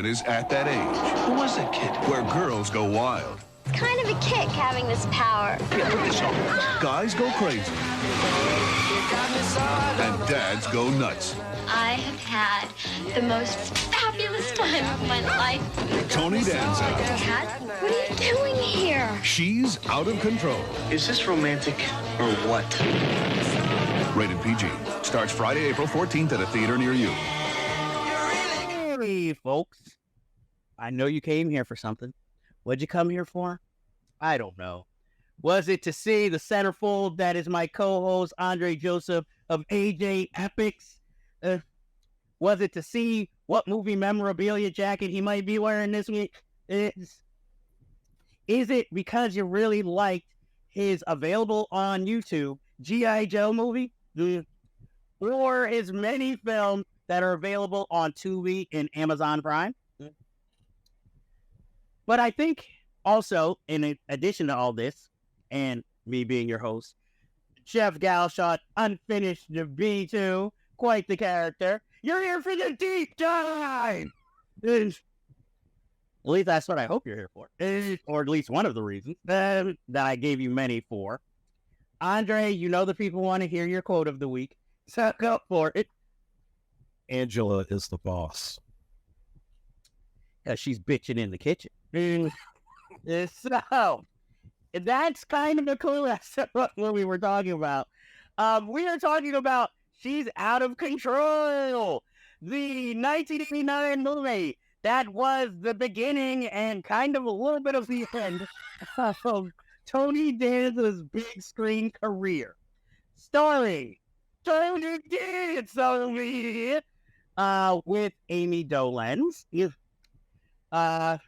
is at that age. Who was that kid? Where girls go wild. It's kind of a kick having this power. Yeah, put this on. Guys go crazy. And dads go nuts. I have had the most fabulous time of my life. Tony Danza. Dad, what are you doing here? She's out of control. Is this romantic or what? Rated PG. Starts Friday, April 14th at a theater near you. Hey, folks. I know you came here for something. What'd you come here for? I don't know. Was it to see the centerfold that is my co-host, Andre Joseph of AJ Epics? Was it to see what movie memorabilia jacket he might be wearing this week? Is it because you really liked his available on YouTube G.I. Joe movie? Or his many films that are available on Tubi and Amazon Prime? But I think also, in addition to all this, and me being your host, Jeff Galshot, unfinished B2, quite the character. You're here for the deep dive! At least that's what I hope you're here for. Or at least one of the reasons that I gave you many for. Andre, you know the people want to hear your quote of the week, so go for it. Angela is the boss. Because she's bitching in the kitchen. So, that's kind of the clue as to what we were talking about. We are talking about She's Out of Control, the 1989 movie that was the beginning and kind of a little bit of the end of Tony Danza's big screen career. Starring Tony Danza with Amy Dolenz. Hold on.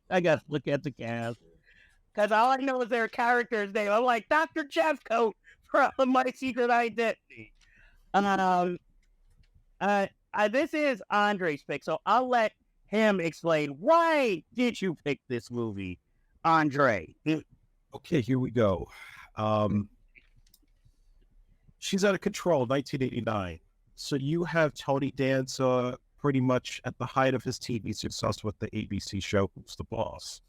I gotta look at the cast. Because all I know is their character's name. I'm like, Dr. Jeffcoat from My Secret Identity. This is Andre's pick, so I'll let him explain. Why did you pick this movie, Andre? Okay, here we go. She's Out of Control, 1989. So you have Tony Danza pretty much at the height of his TV success with the ABC show Who's the Boss.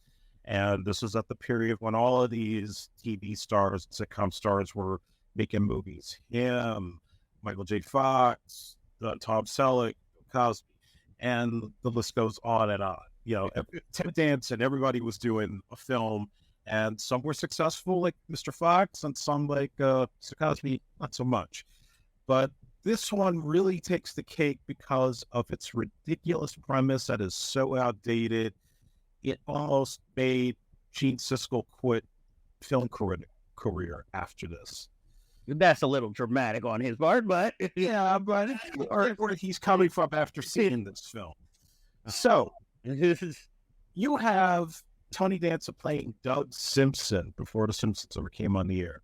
And this is at the period when all of these TV stars, sitcom stars were making movies. Him, Michael J. Fox, Tom Selleck, Cosby, and the list goes on and on. You know, Ted Danson, everybody was doing a film, and some were successful, like Mr. Fox, and some like Mr. Cosby, not so much. But this one really takes the cake because of its ridiculous premise that is so outdated. It almost made Gene Siskel quit film career after this. That's a little dramatic on his part, but yeah, but where he's coming from after seeing this film. So you have Tony Danza playing Doug Simpson before The Simpsons ever came on the air.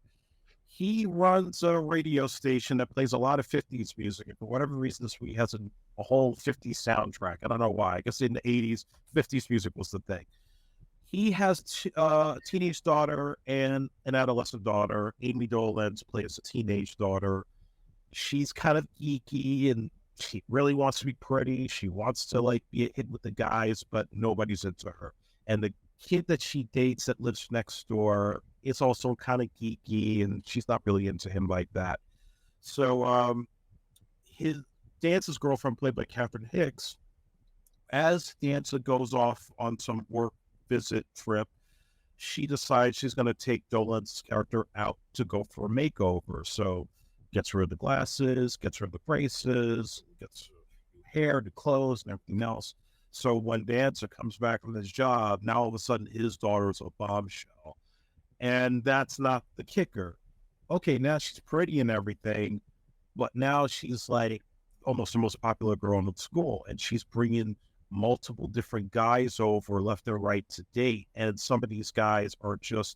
He runs a radio station that plays a lot of 50s music. And for whatever reason, this week has a whole 50s soundtrack. I don't know why. I guess in the 80s, 50s music was the thing. He has a teenage daughter and an adolescent daughter. Amy Dolenz plays a teenage daughter. She's kind of geeky and she really wants to be pretty. She wants to like be a hit with the guys, but nobody's into her. And the kid that she dates that lives next door is also kind of geeky and she's not really into him like that. So his Danza's girlfriend, played by Catherine Hicks, as Danza goes off on some work visit trip, she decides she's going to take Dolenz's character out to go for a makeover. So gets rid of the glasses, gets rid of the braces, gets hair, the clothes, and everything else. So when Danza comes back from his job, now all of a sudden his daughter's a bombshell. And that's not the kicker. Okay, now she's pretty and everything, but now she's like almost the most popular girl in the school, and she's bringing multiple different guys over left and right to date. And some of these guys are just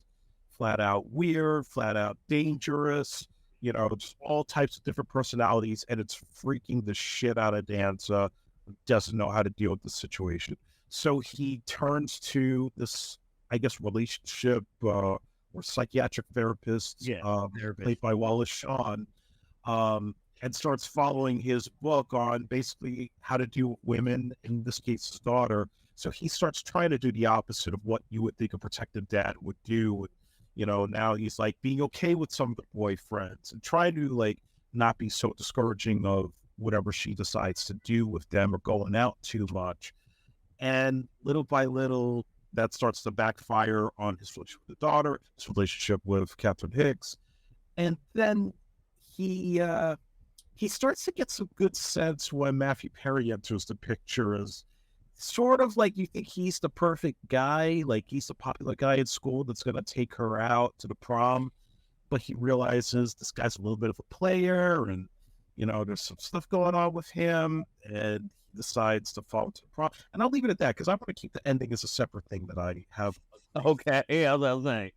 flat out weird, flat out dangerous, you know, just all types of different personalities. And it's freaking the shit out of Danza, who doesn't know how to deal with the situation. So he turns to this, I guess, relationship or psychiatric therapist, played by Wallace Shawn. and starts following his book on basically how to deal with women, in this case, his daughter. So he starts trying to do the opposite of what you would think a protective dad would do. You know, now he's like being okay with some of the boyfriends and trying to like not be so discouraging of whatever she decides to do with them or going out too much. And little by little, that starts to backfire on his relationship with the daughter, his relationship with Catherine Hicks. And then he starts to get some good sense when Matthew Perry enters the picture as sort of like you think he's the perfect guy, like he's the popular guy in school that's going to take her out to the prom. But he realizes this guy's a little bit of a player and, you know, there's some stuff going on with him, and he decides to follow to the prom. And I'll leave it at that because I'm going to keep the ending as a separate thing that I have. Okay, yeah, I was saying.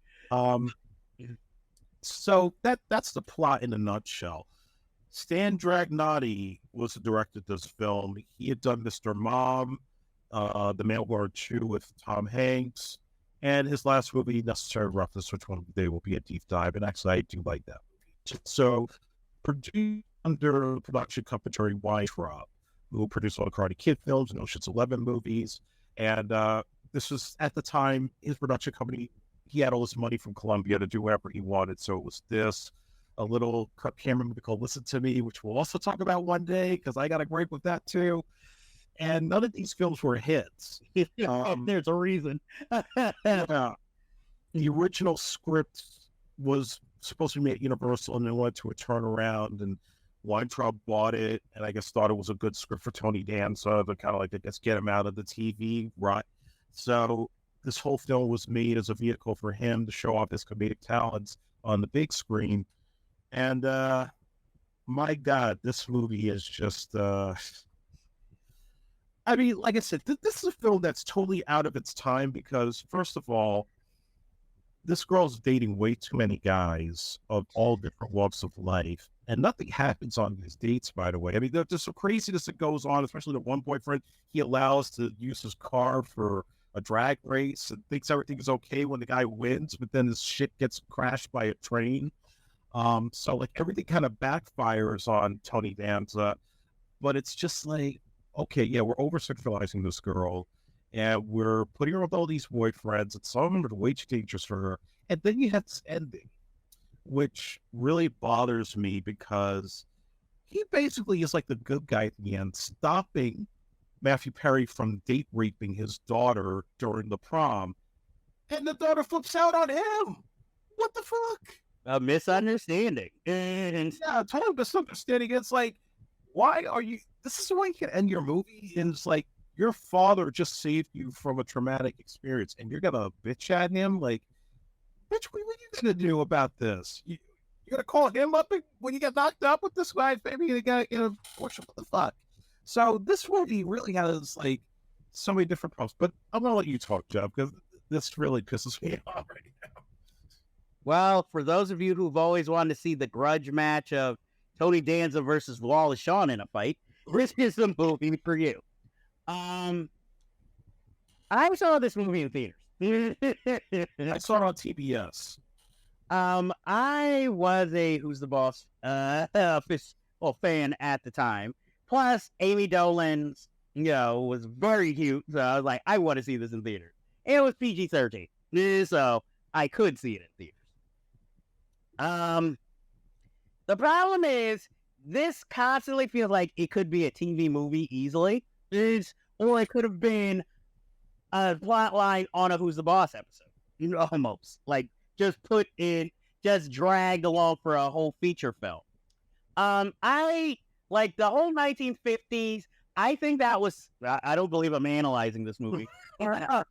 So that's the plot in a nutshell. Stan Dragnotti was the director of this film. He had done Mr. Mom, The Mail Guard 2 with Tom Hanks, and his last movie, Necessary Roughness, which one day will be a deep dive. And actually, I do like that movie. So, produced under production company Terry Weintraub, who produced all the Karate Kid films and Ocean's 11 movies. And this was, at the time, his production company. He had all this money from Columbia to do whatever he wanted. So it was this, a little Cameron movie called Listen to Me, which we'll also talk about one day because I got a gripe with that too. And none of these films were hits. There's a reason. The original script was supposed to be made at Universal, and then went to a turnaround, and Weintraub bought it, and I guess thought it was a good script for Tony Danza, but kind of like, I guess, get him out of the TV, right? So this whole film was made as a vehicle for him to show off his comedic talents on the big screen. And my God, this movie is just, I mean, like I said, this is a film that's totally out of its time because, first of all, this girl's dating way too many guys of all different walks of life. And nothing happens on these dates, by the way. I mean, there's some craziness that goes on, especially the one boyfriend he allows to use his car for a drag race and thinks everything is okay when the guy wins, but then his shit gets crashed by a train. So like everything kind of backfires on Tony Danza, but it's just like, okay, yeah, we're over-sexualizing this girl and we're putting her with all these boyfriends and some of them are way too dangerous for her. And then you have this ending, which really bothers me because he basically is like the good guy at the end, stopping Matthew Perry from date raping his daughter during the prom. And the daughter flips out on him. What the fuck? A misunderstanding. Yeah, total misunderstanding. It's like, why are you, this is the way you can end your movie. And it's like, your father just saved you from a traumatic experience and you're going to bitch at him? Like, bitch, what are you going to do about this? You're going to call him up when you get knocked up with this guy? Maybe you're going to, what the fuck? So this movie really has like so many different problems, but I'm going to let you talk, Jeff, because this really pisses me off right now. Well, for those of you who've always wanted to see the grudge match of Tony Danza versus Wallace Shawn in a fight, this is the movie for you. I saw this movie in theaters. I saw it on TBS. I was a Who's the Boss fan at the time. Plus, Amy Dolan's, was very cute. So I was like, I want to see this in theaters. And it was PG-13, so I could see it in theaters. The problem is, this constantly feels like it could be a TV movie easily, or it could have been a plot line on a Who's the Boss episode. Almost like just dragged along for a whole feature film. I like the whole 1950s. I think that was, I don't believe I'm analyzing this movie. I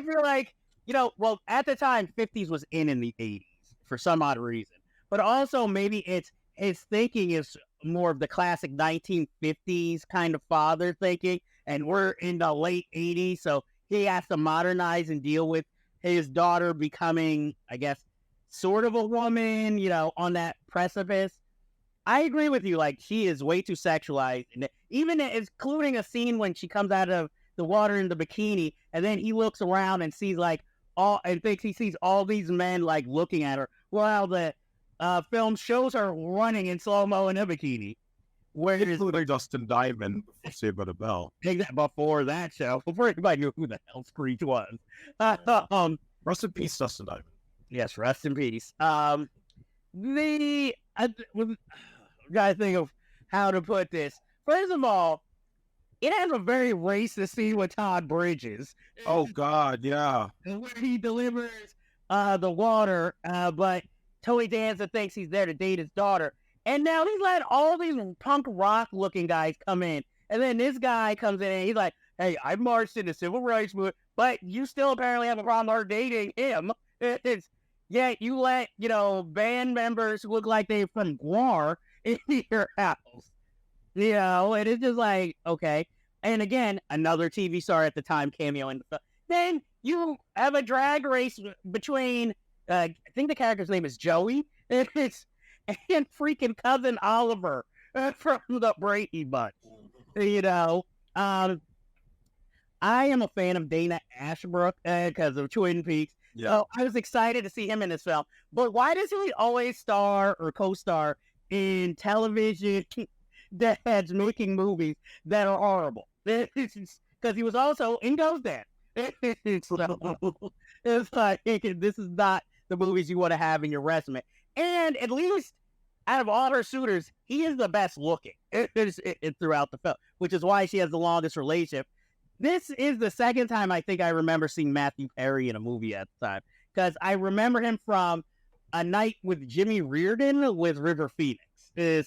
feel like, at the time, 50s was in the 80s for some odd reason. But also maybe his thinking is more of the classic 1950s kind of father thinking. And we're in the late 80s, so he has to modernize and deal with his daughter becoming, I guess, sort of a woman, on that precipice. I agree with you. Like, she is way too sexualized. And even including a scene when she comes out of the water in the bikini, and then he looks around and sees, thinks he sees all these men, looking at her, while the film shows her running in slow-mo in a bikini. Whereas Including Dustin Diamond before Saved by the Bell. before that show, before anybody knew who the hell Screech was. Rest in peace, Dustin Diamond. Yes, rest in peace. I gotta think of how to put this. First of all, it has a very racist scene with Todd Bridges. Oh God, yeah. Where he delivers the water, but Tony Danza thinks he's there to date his daughter. And now he's let all these punk rock looking guys come in. And then this guy comes in and he's like, hey, I marched in the civil rights movement, but you still apparently have a problem with her dating him. Yet you let, band members who look like they're from Mohr into your house. And it's just like, okay. And again, another TV star at the time cameo in the film. Then you have a drag race between, I think the character's name is Joey. And freaking cousin Oliver from the Brady Bunch. I am a fan of Dana Ashbrook because of Twin Peaks. Yeah. So I was excited to see him in this film. But why does he always star or co-star in television that's making movies that are horrible? Because he was also in Ghost Dance. So, it's like, this is not the movies you want to have in your resume. And at least out of all her suitors, he is the best looking throughout the film, which is why she has the longest relationship. This is the second time I think I remember seeing Matthew Perry in a movie at the time, because I remember him from A Night with Jimmy Reardon with River Phoenix.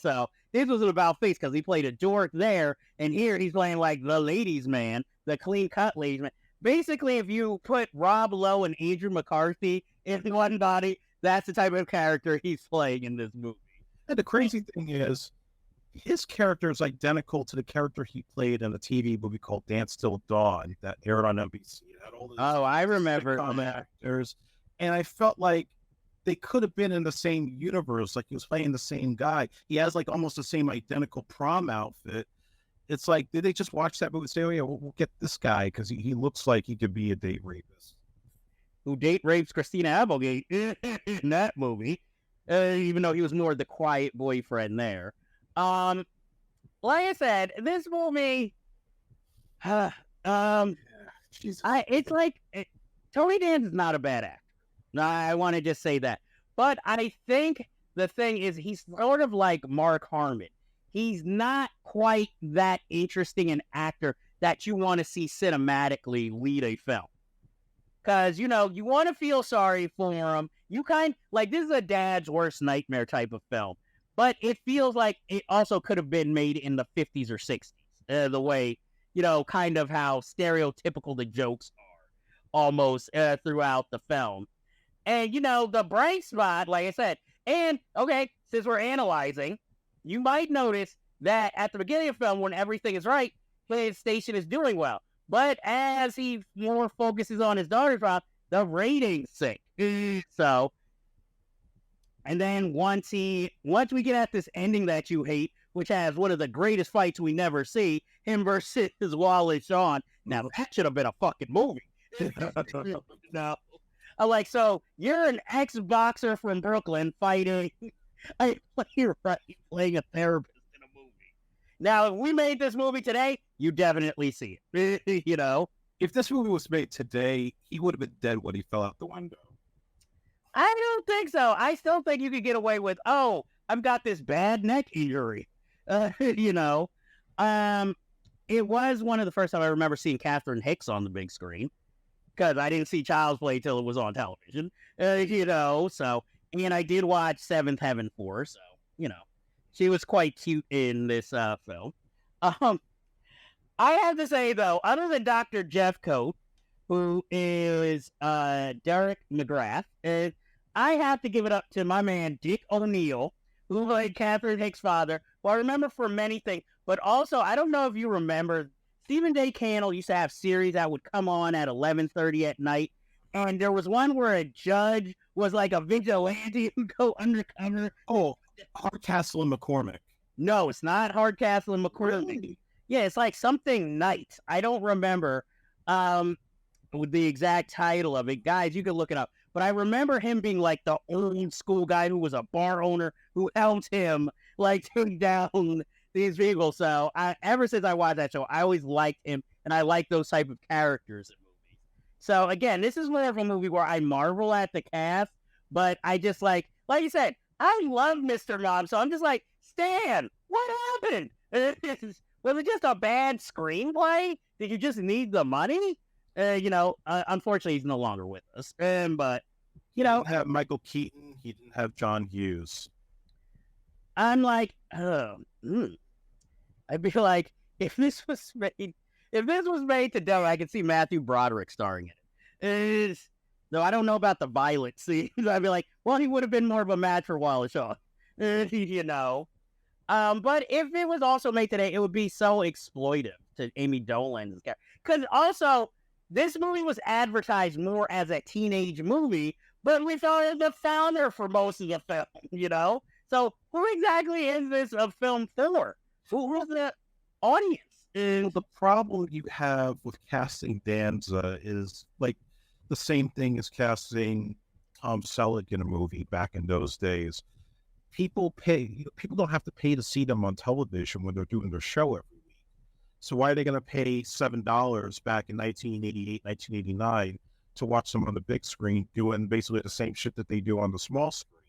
So this was about face because he played a dork there, and here he's playing like the ladies' man, the clean-cut ladies' man. Basically, if you put Rob Lowe and Andrew McCarthy in one body, that's the type of character he's playing in this movie. And the crazy thing is, his character is identical to the character he played in a TV movie called Dance Till Dawn that aired on NBC. It had all these I remember actors, and I felt like they could have been in the same universe. Like he was playing the same guy. He has like almost the same identical prom outfit. It's like, did they just watch that movie and say, "Oh yeah, we'll get this guy because he looks like he could be a date rapist"? Who date rapes Christina Applegate in that movie, even though he was more the quiet boyfriend there. Like I said, this movie, it's like Tony Danza is not a bad actor. I want to just say that, but I think the thing is he's sort of like Mark Harmon. He's not quite that interesting an actor that you want to see cinematically lead a film. Because, you want to feel sorry for him. You this is a dad's worst nightmare type of film. But it feels like it also could have been made in the 50s or 60s. The way, kind of how stereotypical the jokes are almost throughout the film. And, the bright spot, like I said, and, okay, since we're analyzing, you might notice that at the beginning of the film, when everything is right, PlayStation is doing well. But as he more focuses on his daughter's problem, the ratings sink. So, and then once we get at this ending that you hate, which has one of the greatest fights we never see, him versus Wallace Shawn. Now, that should have been a fucking movie. No. I'm like, so you're an ex-boxer from Brooklyn fighting. You're right, playing a therapist in a movie. Now, if we made this movie today, you definitely see it. If this movie was made today, he would have been dead when he fell out the window. I don't think so. I still think you could get away with, I've got this bad neck injury. It was one of the first time I remember seeing Catherine Hicks on the big screen, because I didn't see Child's Play till it was on television. So, and I did watch Seventh Heaven for her, so, she was quite cute in this film. I have to say, though, other than Dr. Jeffcoat, who is Derek McGrath, I have to give it up to my man Dick O'Neill, who played Catherine Hicks' father, who I remember from many things, but also, I don't know if you remember, Stephen Day Cannell used to have series that would come on at 11:30 at night, and there was one where a judge was like a vigilante who go undercover. Oh, Hardcastle and McCormick. No, it's not Hardcastle and McCormick. Really? Yeah, it's like something Night. I don't remember the exact title of it. Guys, you can look it up. but I remember him being like the old school guy who was a bar owner who helped him like take down these vehicles. So ever since I watched that show, I always liked him, and I like those type of characters in movies. So again, this is more of a movie where I marvel at the cast, but I just like you said, I love Mr. Mom, so I'm just like, Stan, what happened? Was it just a bad screenplay? Did you just need the money? Unfortunately, he's no longer with us. But He didn't have Michael Keaton. He didn't have John Hughes. I'm like, I'd be like, if this was made today, I could see Matthew Broderick starring in it. Though I don't know about the violent scenes. I'd be like, well, he would have been more of a match for Wallace Shawn. But if it was also made today, it would be so exploitive to Amy Dolan's character. Because also, this movie was advertised more as a teenage movie, but we saw the founder for most of the film, So who exactly is this a film for? Who's the audience? Well, the problem you have with casting Danza is like the same thing as casting Tom Selleck in a movie back in those days. People don't have to pay to see them on television when they're doing their show every week. So why are they going to pay $7 back in 1988, 1989 to watch them on the big screen doing basically the same shit that they do on the small screen?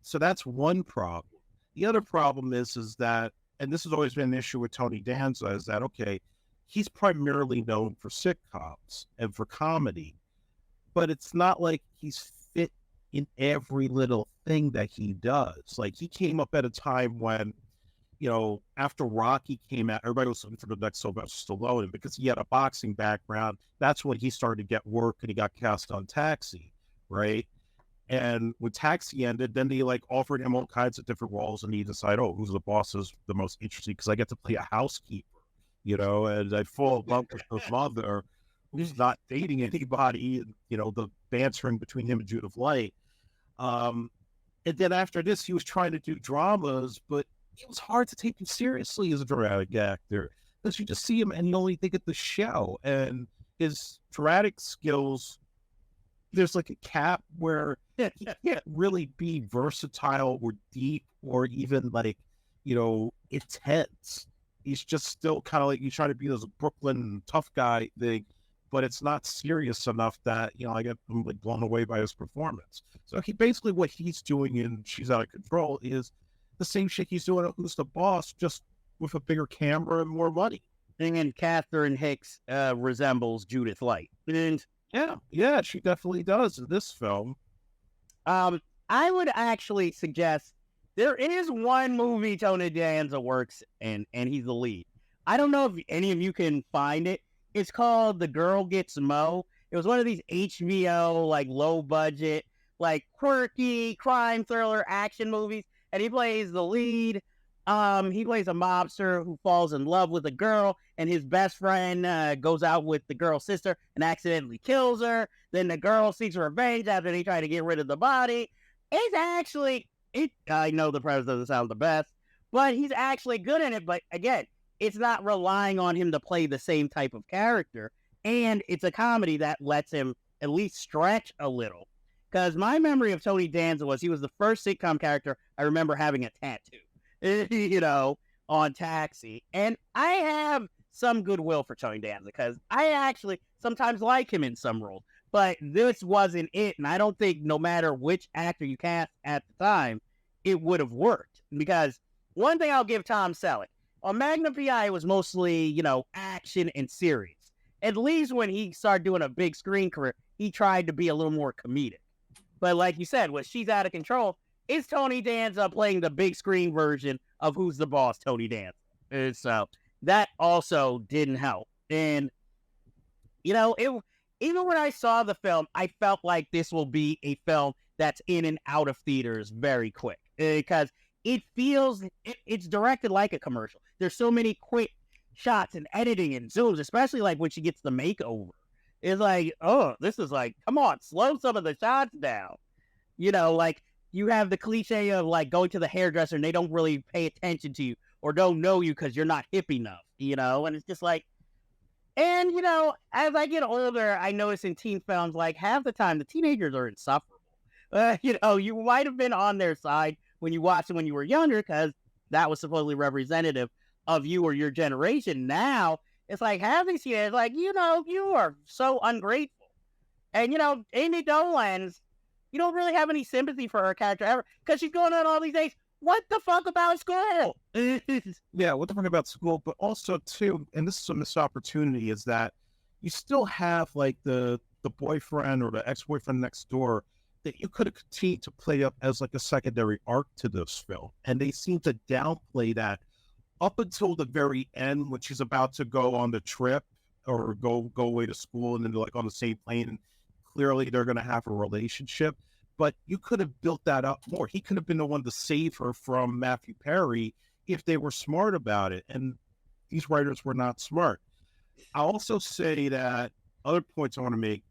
So that's one problem. The other problem is that, and this has always been an issue with Tony Danza, is that, okay, he's primarily known for sitcoms and for comedy, but it's not like he's fit in every little thing that he does. Like, he came up at a time when, after Rocky came out, everybody was looking for the next Sylvester Stallone, and because he had a boxing background, that's when he started to get work, and he got cast on Taxi, right? And when Taxi ended, then they offered him all kinds of different roles, and he decided, who's the boss is the most interesting because I get to play a housekeeper, and I fall in love with her mother, who's not dating anybody, and, the bantering between him and Judith Light. And then after this, he was trying to do dramas, but it was hard to take him seriously as a dramatic actor because you just see him and you only think of the show and his dramatic skills. There's like a cap where he can't really be versatile or deep or even intense. He's just still kind of like he's trying to be this Brooklyn tough guy thing, but it's not serious enough that, I get blown away by his performance. So what he's doing in She's Out of Control is the same shit he's doing at Who's the Boss, just with a bigger camera and more money. And Catherine Hicks resembles Judith Light. And yeah, she definitely does in this film. I would actually suggest there is one movie Tony Danza works in, and he's the lead. I don't know if any of you can find it. It's called The Girl Gets Moe. It was one of these HBO, low budget, quirky crime thriller action movies, and he plays the lead. He plays a mobster who falls in love with a girl, and his best friend goes out with the girl's sister and accidentally kills her. Then the girl seeks revenge after they try to get rid of the body. I know the premise doesn't sound the best, but he's actually good in it. But again, it's not relying on him to play the same type of character, and it's a comedy that lets him at least stretch a little. Because my memory of Tony Danza was he was the first sitcom character I remember having a tattoo. On Taxi. And I have some goodwill for Tony Danza because I actually sometimes like him in some roles. But this wasn't it. And I don't think no matter which actor you cast at the time, it would have worked. Because one thing I'll give Tom Selleck, on Magnum P.I. it was mostly, action and serious. At least when he started doing a big screen career, he tried to be a little more comedic. But like you said, when She's Out of Control, it's Tony Danza playing the big screen version of Who's the Boss, Tony Danza. And so that also didn't help. And, even when I saw the film, I felt like this will be a film that's in and out of theaters very quick. Because it feels, it's directed like a commercial. There's so many quick shots and editing and zooms, especially when she gets the makeover. It's this is come on, slow some of the shots down. You have the cliche of going to the hairdresser and they don't really pay attention to you or don't know you because you're not hip enough, and it's just And, you know, as I get older, I notice in teen films, like half the time, the teenagers are insufferable. You know, you might have been on their side when you watched it when you were younger because that was supposedly representative of you or your generation. Now, it's like half these teenagers, like, you know, you are so ungrateful. And, you know, Amy Dolan's, you don't really have any sympathy for her character ever because she's going on all these days. What the fuck about school? Yeah, what the fuck about school? But also, too, and this is a missed opportunity, is that you still have like the boyfriend or the ex-boyfriend next door that you could have continued to play up as like a secondary arc to this film. And they seem to downplay that up until the very end when she's about to go on the trip or go away to school and then they're like on the same plane and clearly they're going to have a relationship. But you could have built that up more. He could have been the one to save her from Matthew Perry if they were smart about it. And these writers were not smart. I'll also say that other points I want to make,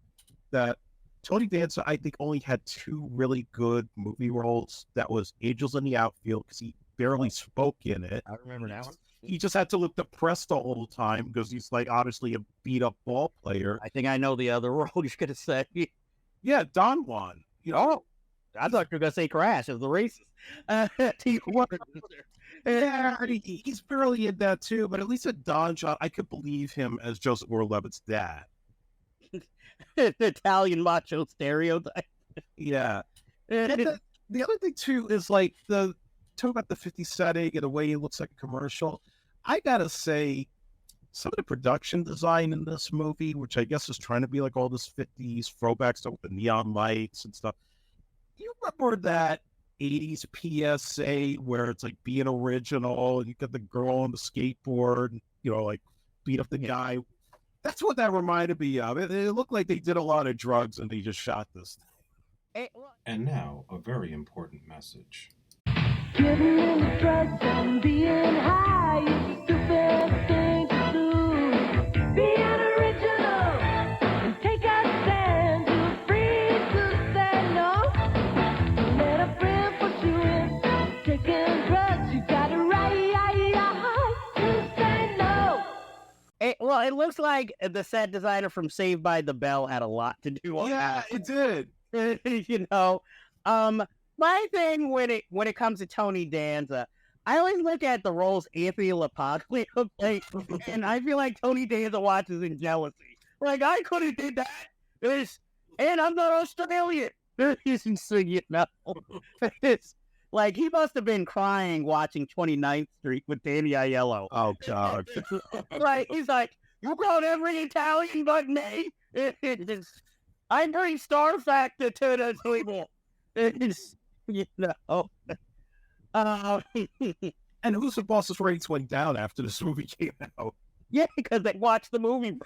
that Tony Danza, I think, only had 2 really good movie roles. That was Angels in the Outfield, because he barely spoke in it. I remember that one. He just had to look depressed the whole time because he's like obviously a beat up ball player. I think I know the other role you're going to say. Yeah, Don Juan. You know, Oh, I thought you were going to say Crash as the racist. yeah, he's barely in that too, but at least at Don John, I could believe him as Joseph Gordon-Levitt's dad. Italian macho stereotype. Yeah. And the other thing too is like talk about the 50 setting and the way it looks like a commercial. I gotta say, some of the production design in this movie, which I guess is trying to be like all this 50s throwback stuff with the neon lights and stuff. You remember that 80s PSA where it's like being original and you got the girl on the skateboard, and, you know, like beat up the guy. That's what that reminded me of. It looked like they did a lot of drugs and they just shot this thing. And now, a very important message. Getting into drugs and being high is a stupid thing to do. Being original and take a stand. You're free to say no. Let a friend put you in. Taking drugs, you got a right to say no. It looks like the set designer from Saved by the Bell had a lot to do with Yeah, it did. you know, my thing when it comes to Tony Danza, I always look at the roles Anthony LaPaglia played, and I feel like Tony Danza watches in jealousy. Like, I could have did that, and I'm not Australian. So, you know, it's like he must have been crying watching 29th Street with Danny Aiello. Oh, God. Like, he's like, you got every Italian but me. I bring Star Factor to the table. You know. And who's the boss's ratings went down after this movie came out? Yeah, because they watched the movie.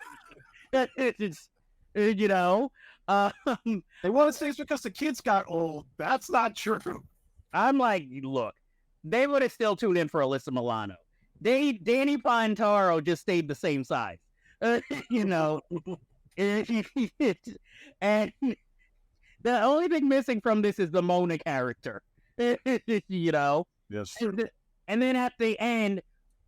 You know. They want to say it's because the kids got old. That's not true. I'm like, look, they would have still tuned in for Alyssa Milano. Danny Pantaro just stayed the same size. You know. And the only thing missing from this is the Mona character. You know. Yes. And then at the end,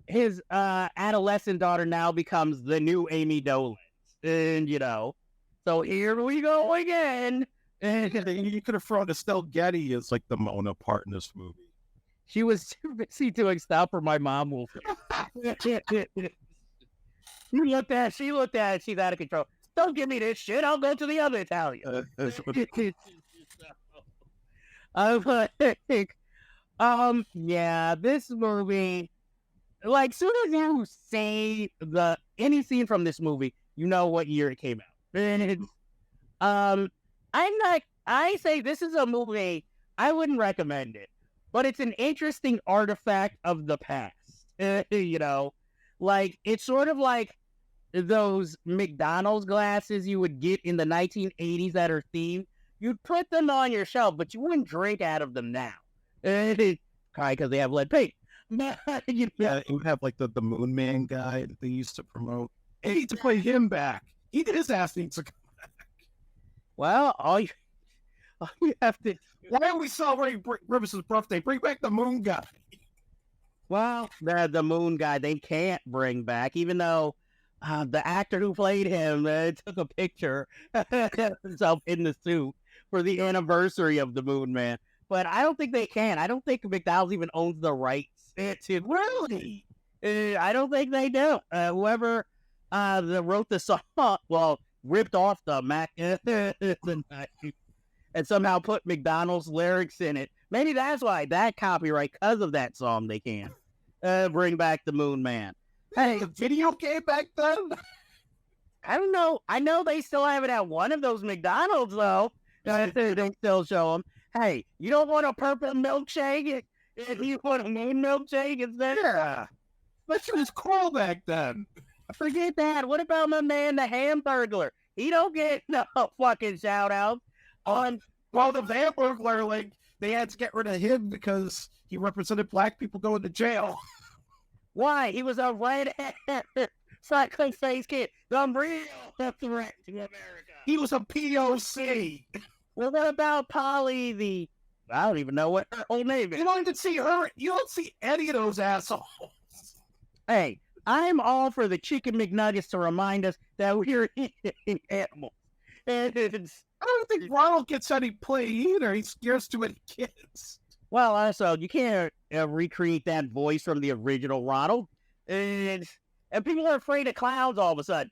his adolescent daughter now becomes the new Amy Dolan. And, you know, so here we go again. You could have thrown Estelle Getty as like the Mona part in this movie. She was too busy doing stuff for My Mom Will. She looked at it, she's out of control. Don't give me this shit, I'll go to the other Italian. Yeah, this movie, like, soon as you say any scene from this movie, you know what year it came out. And it's, I say this is a movie, I wouldn't recommend it, but it's an interesting artifact of the past. You know, like, it's sort of like those McDonald's glasses you would get in the 1980s that are themed. You'd put them on your shelf, but you wouldn't drink out of them now. Probably because they have lead paint. Yeah, it would have like the Moon Man guy that they used to promote. They need to play him back. His ass needs to come back. Well, all you have to... Why are we celebrating Rivers' birthday? Bring back the Moon guy. Well, the Moon guy, they can't bring back, even though the actor who played him took a picture of himself in the suit for the anniversary of the Moon Man. But I don't think they can. I don't think McDonald's even owns the rights to Really? I don't think they do. Whoever wrote the song, well, ripped off the Mac and somehow put McDonald's lyrics in it. Maybe that's why that copyright, because of that song, they can't bring back the Moon Man. Hey, a video game back then? I don't know. I know they still have it at one of those McDonald's, though. They still show them. Hey, you don't want a purple milkshake? If you want a moon milkshake instead? Yeah. That shit was cool back then. Forget that. What about my man, the Hamburglar? He don't get no fucking shout out. Well, the Hamburglar, like, they had to get rid of him because he represented black people going to jail. Why? He was a redhead, cycling face kid. The real threat to America. He was a POC. Well, what about Polly, I don't even know what her whole name is. You don't even see her. You don't see any of those assholes. Hey, I'm all for the chicken McNuggets to remind us that we're eating animals. And I don't think Ronald gets any play either. He scares too many kids. well, also, you can't recreate that voice from the original Ronald. And people are afraid of clowns all of a sudden.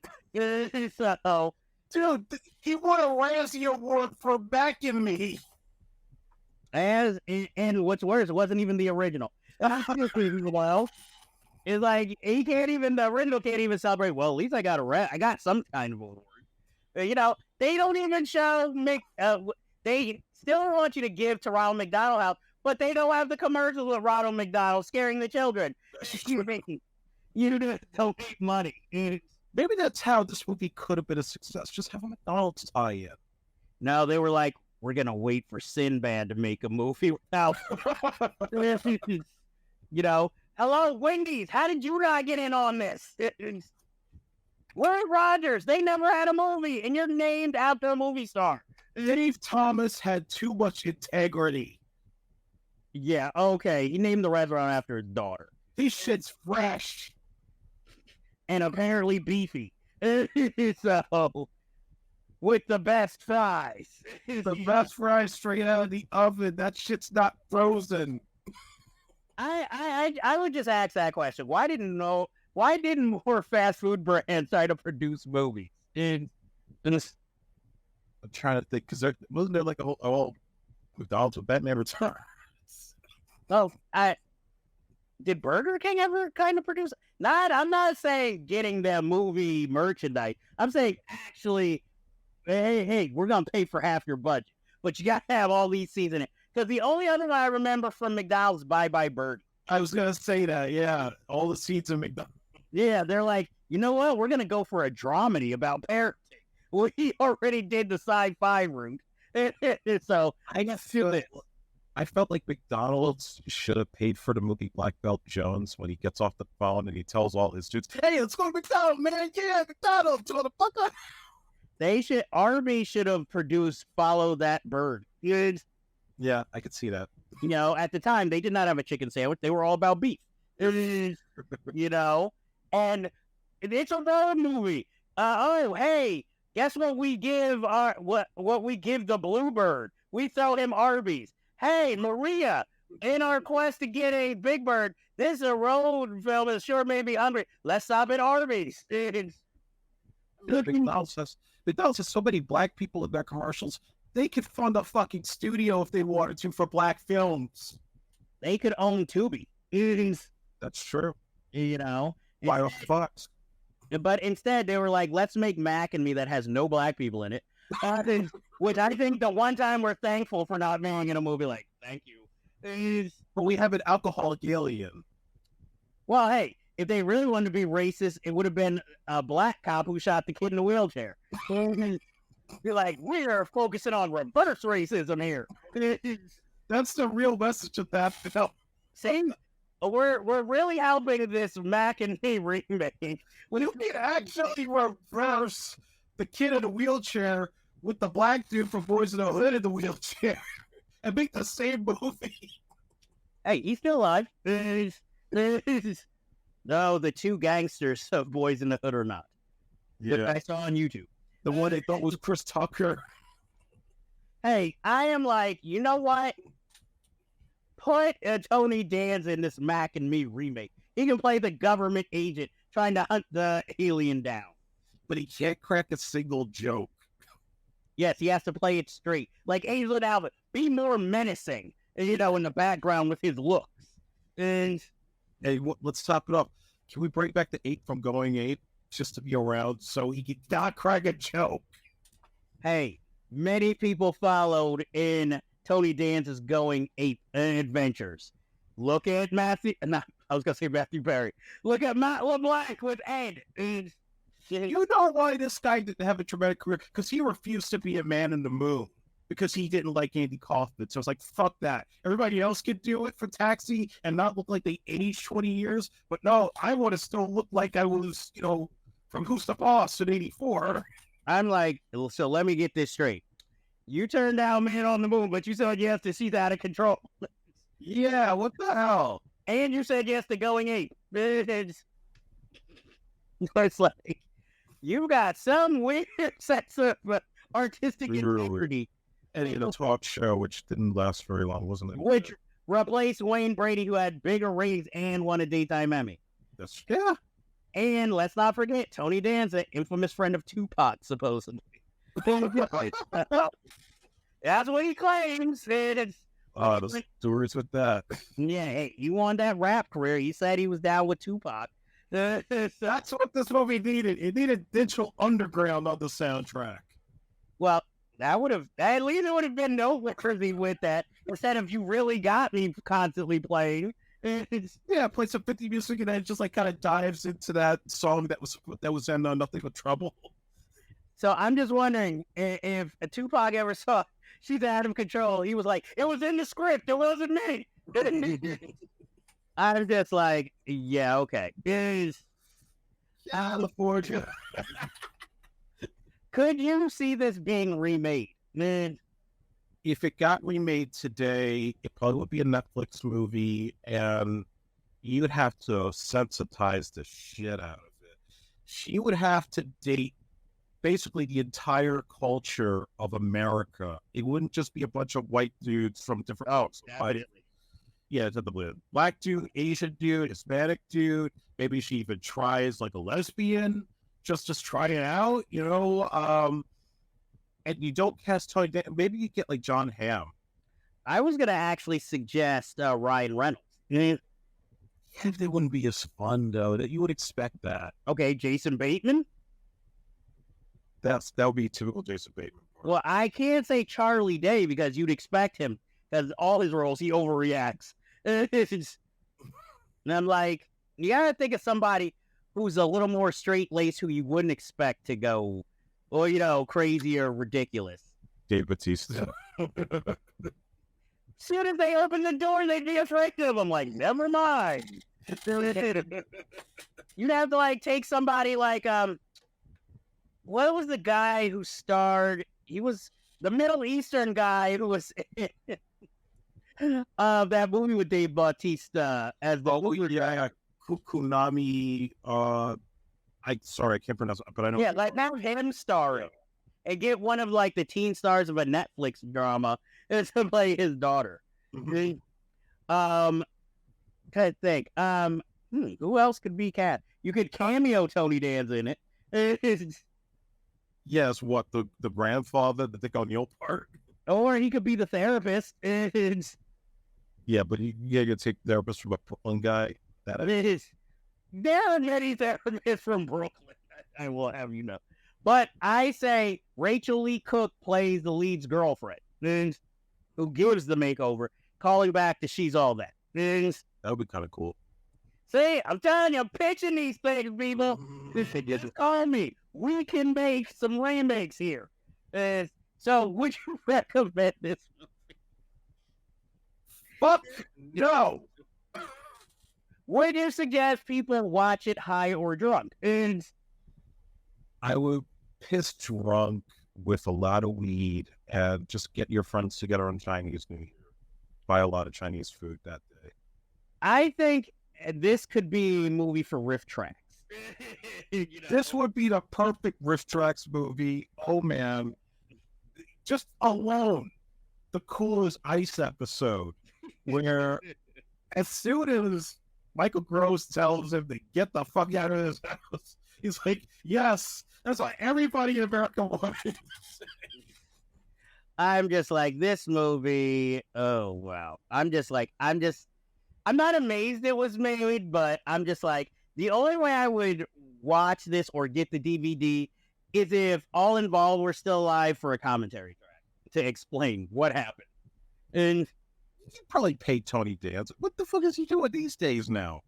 So, Dude, he won a Razzie Award for backing me. and what's worse, it wasn't even the original. Well, it's like the original can't even celebrate. Well, at least I got some kind of award. They don't even show they still want you to give to Ronald McDonald House, but they don't have the commercials of Ronald McDonald scaring the children. You don't make money. Maybe that's how this movie could have been a success. Just have a McDonald's tie-in. No, they were like, we're gonna wait for Sinbad to make a movie without. Hello, Wendy's. How did you not get in on this? Where's Rogers? They never had a movie, and you're named after a movie star. Dave Thomas had too much integrity. Yeah, okay. He named the restaurant after his daughter. This shit's fresh. And apparently beefy. So, with the best fries. The best fries straight out of the oven. That shit's not frozen. I would just ask that question. Why didn't more fast food brands try to produce movies? I'm trying to think, because wasn't there like a whole McDonald's with Batman Returns? Oh, did Burger King ever kind of produce? I'm not saying getting them movie merchandise. I'm saying actually, hey, we're gonna pay for half your budget, but you gotta have all these scenes in it. Because the only other one I remember from McDonald's, Bye Bye Birdie. I was gonna say that, yeah. All the scenes in McDonald's. Yeah, they're like, you know what? We're gonna go for a dramedy about parenting. We already did the sci-fi route, so I felt like McDonald's should have paid for the movie Black Belt Jones when he gets off the phone and he tells all his dudes, "Hey, let's go to McDonald's, man! Yeah, McDonald's, motherfucker!" Arby's should have produced Follow That Bird. Yeah, I could see that. At the time they did not have a chicken sandwich; they were all about beef. And it's another movie. Hey, guess what we give what we give the Bluebird? We throw him Arby's. Hey, Maria, in our quest to get a Big Bird, this is a road film that sure made me hungry. Let's stop at Arby's. McDonald's has so many black people in their commercials. They could fund a fucking studio if they wanted to for black films. They could own Tubi. That's true. Why fucks? But instead, they were like, let's make Mac and Me that has no black people in it. Which I think the one time we're thankful for not being in a movie like, thank you. But we have an alcoholic alien. Well, hey, if they really wanted to be racist, it would have been a black cop who shot the kid in the wheelchair. You're like, we are focusing on reverse racism here. That's the real message of that film. See? We're really helping this Mac and Me remake. When you can actually reverse the kid in the wheelchair with the black dude from Boys in the Hood in the wheelchair and make the same movie. Hey, he's still alive. No, the two gangsters of Boys in the Hood are not. that I saw on YouTube. The one they thought was Chris Tucker. Hey, I am like, you know what? Put Tony Danza in this Mac and Me remake. He can play the government agent trying to hunt the alien down. But he can't crack a single joke. Yes, he has to play it straight. Like Aislinn Albert, be more menacing, in the background with his looks. And Hey, let's top it up. Can we bring back the ape from Going Ape just to be around so he can not crack a joke? hey, many people followed in Tony Danza's Going Ape adventures. Look at Matthew. I was gonna say Matthew Perry. Look at Matt LeBlanc with Ed. And You know why this guy didn't have a traumatic career? Because he refused to be a man in the moon. Because he didn't like Andy Kaufman. So it's like, fuck that. Everybody else could do it for Taxi and not look like they aged 20 years. But no, I want to still look like I was, from Who's the Boss in 84. I'm like, so let me get this straight. You turned down Man on the Moon, but you said yes to She's Out of Control. Yeah, what the hell? And you said yes to Going Ape. It's like, you got some weird sense of artistic integrity. And in a talk show, which didn't last very long, wasn't it? Which replaced Wayne Brady, who had bigger ratings and won a daytime Emmy. Yeah. And let's not forget, Tony Danza, infamous friend of Tupac, supposedly. That's what he claims. The stories with that. Yeah, hey, he wanted that rap career. He said he was down with Tupac. That's what this movie needed. It needed Digital Underground on the soundtrack. Well, at least it would have been noteworthy with that, instead of You Really Got Me constantly playing. Yeah, play some 50 music and then it just like kind of dives into that song that was in Nothing But Trouble. So I'm just wondering if Tupac ever saw She's Out of Control. He was like, it was in the script. It wasn't me. I'm just like, yeah, okay. California. Could you see this being remade? Man, If it got remade today, it probably would be a Netflix movie, and you would have to sensitize the shit out of it. She would have to date basically the entire culture of America. It wouldn't just be a bunch of white dudes from different. Yeah, it's the black dude, Asian dude, Hispanic dude. Maybe she even tries like a lesbian, just to try it out, and you don't cast Tony Danza. Maybe you get like John Hamm. I was going to actually suggest Ryan Reynolds. Yeah, they wouldn't be as fun though. That you would expect that. Okay, Jason Bateman. That would be typical Jason Bateman. Well, I can't say Charlie Day because you'd expect him, because all his roles he overreacts. And I'm like, you gotta think of somebody who's a little more straight-laced, who you wouldn't expect to go, crazy or ridiculous. Dave Bautista. Soon as they open the door, they'd be afraid of him. I'm like, never mind. You'd have to take somebody like what was the guy who starred? He was the Middle Eastern guy who was that movie with Dave Bautista as the Kunami. I can't pronounce it, but I know. Yeah, now him starring, and get one of the teen stars of a Netflix drama to play his daughter. Mm-hmm. Trying to think. Who else could be cast? You could cameo Tony Danza in it. Yes, what the grandfather, the Dick O'Neill part, or he could be the therapist. Yeah, but you take therapist from a Brooklyn guy. That is. There are many therapists from Brooklyn, I will have you know. But I say Rachel Lee Cook plays the lead's girlfriend, who gives the makeover, calling back to She's All That. That would be kind of cool. See, I'm telling you, I'm pitching these things, people. Just call me. We can make some remakes here. So, would you recommend this movie? Fuck no. Would you suggest people watch it high or drunk? I would piss drunk with a lot of weed and just get your friends together on Chinese New Year. Buy a lot of Chinese food that day. I think this could be a movie for riff tracks. You know? This would be the perfect Riff Tracks movie. Oh man, just alone, the coolest Ice episode, where as soon as Michael Gross tells him to get the fuck out of his house, he's like, "Yes, that's what everybody in America wanted." I'm just like, this movie. Oh wow. I'm not amazed it was made, but I'm just like, the only way I would watch this or get the DVD is if all involved were still alive for a commentary track to explain what happened. And You probably pay Tony Danza. What the fuck is he doing these days now?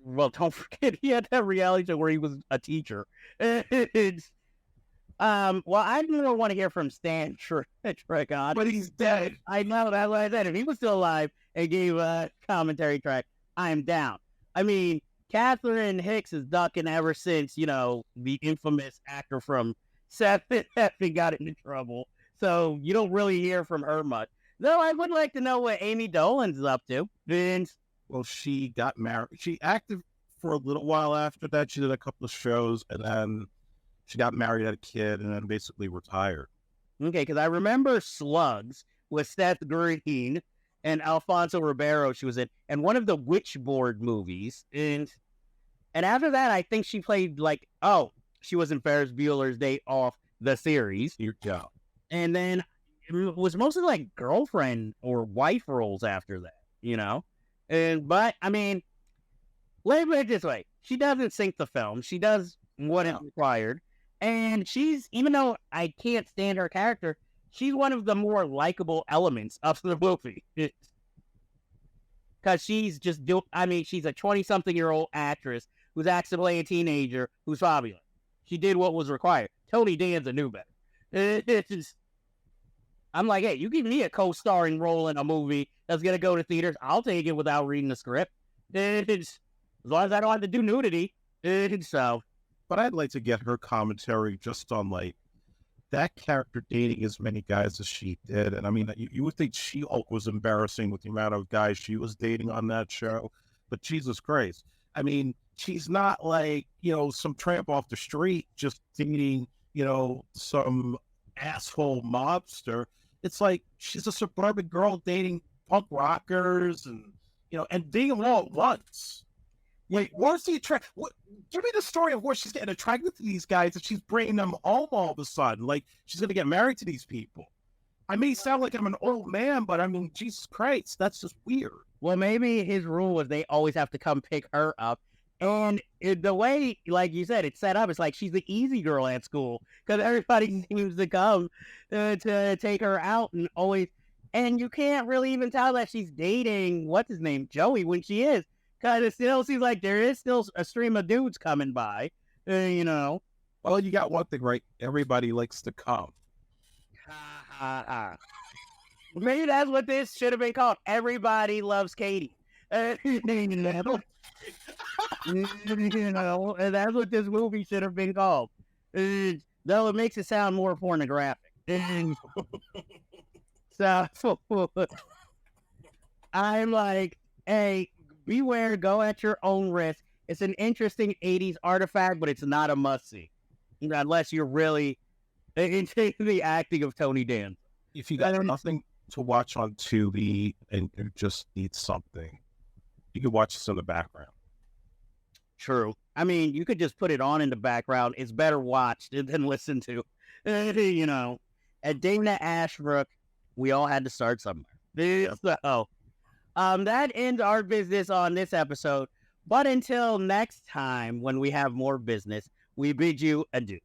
well, don't forget he had that reality show where he was a teacher. It's, well, I don't want to hear from Stan Tricon. But he's dead. I know, that's what I said. If he was still alive and gave a commentary track, I am down. I mean, Catherine Hicks is ducking ever since, you know, the infamous actor from Seven got into trouble. So you don't really hear from her much. Though I would like to know what Amy Dolan's up to. Vince. Well, she got married. She acted for a little while after that. She did a couple of shows, and then she got married, had a kid, and then basically retired. Okay, because I remember Slugs with Seth Green and Alfonso Ribeiro she was in, and one of the Witchboard movies. And after that, I think she played she was in Ferris Bueller's Day Off, the series. Yeah. And then it was mostly like girlfriend or wife roles after that, you know? But, I mean, let me put it this way. She doesn't sink the film. She does what is required. And she's, even though I can't stand her character, she's one of the more likable elements of the movie. Because she's just she's a 20-something-year-old actress who's actually a teenager who's fabulous. She did what was required. Tony Danza knew better. I'm like, hey, you give me a co-starring role in a movie that's going to go to theaters, I'll take it without reading the script. As long as I don't have to do nudity. So... But I'd like to get her commentary just on that character dating as many guys as she did. And I mean, you would think She-Hulk was embarrassing with the amount of guys she was dating on that show, but Jesus Christ. I mean, she's not some tramp off the street just dating, some asshole mobster. It's like she's a suburban girl dating punk rockers and dating them all at once. Wait, where's the attract? Give me the story of where she's getting attracted to these guys and she's bringing them home all of a sudden. Like, she's going to get married to these people. I may sound like I'm an old man, but I mean, Jesus Christ, that's just weird. Well, maybe his rule was they always have to come pick her up. And the way, like you said, it's set up, it's like she's the easy girl at school because everybody seems to come to take her out and always. And you can't really even tell that she's dating, what's his name, Joey, when she is. Because it still seems like there is still a stream of dudes coming by, Well, you got one thing right. Everybody likes to come. Maybe that's what this should have been called. Everybody loves Katie. And that's what this movie should have been called. Though it makes it sound more pornographic. So I'm like, hey, beware, go at your own risk. It's an interesting 80s artifact, but it's not a must-see. Unless you're really into the acting of Tony Danza. If you got nothing to watch on Tubi and you just need something, you can watch this in the background. True. I mean, you could just put it on in the background. It's better watched than listened to. At Dana Ashbrook, we all had to start somewhere. So... that ends our business on this episode. But until next time, when we have more business, we bid you adieu.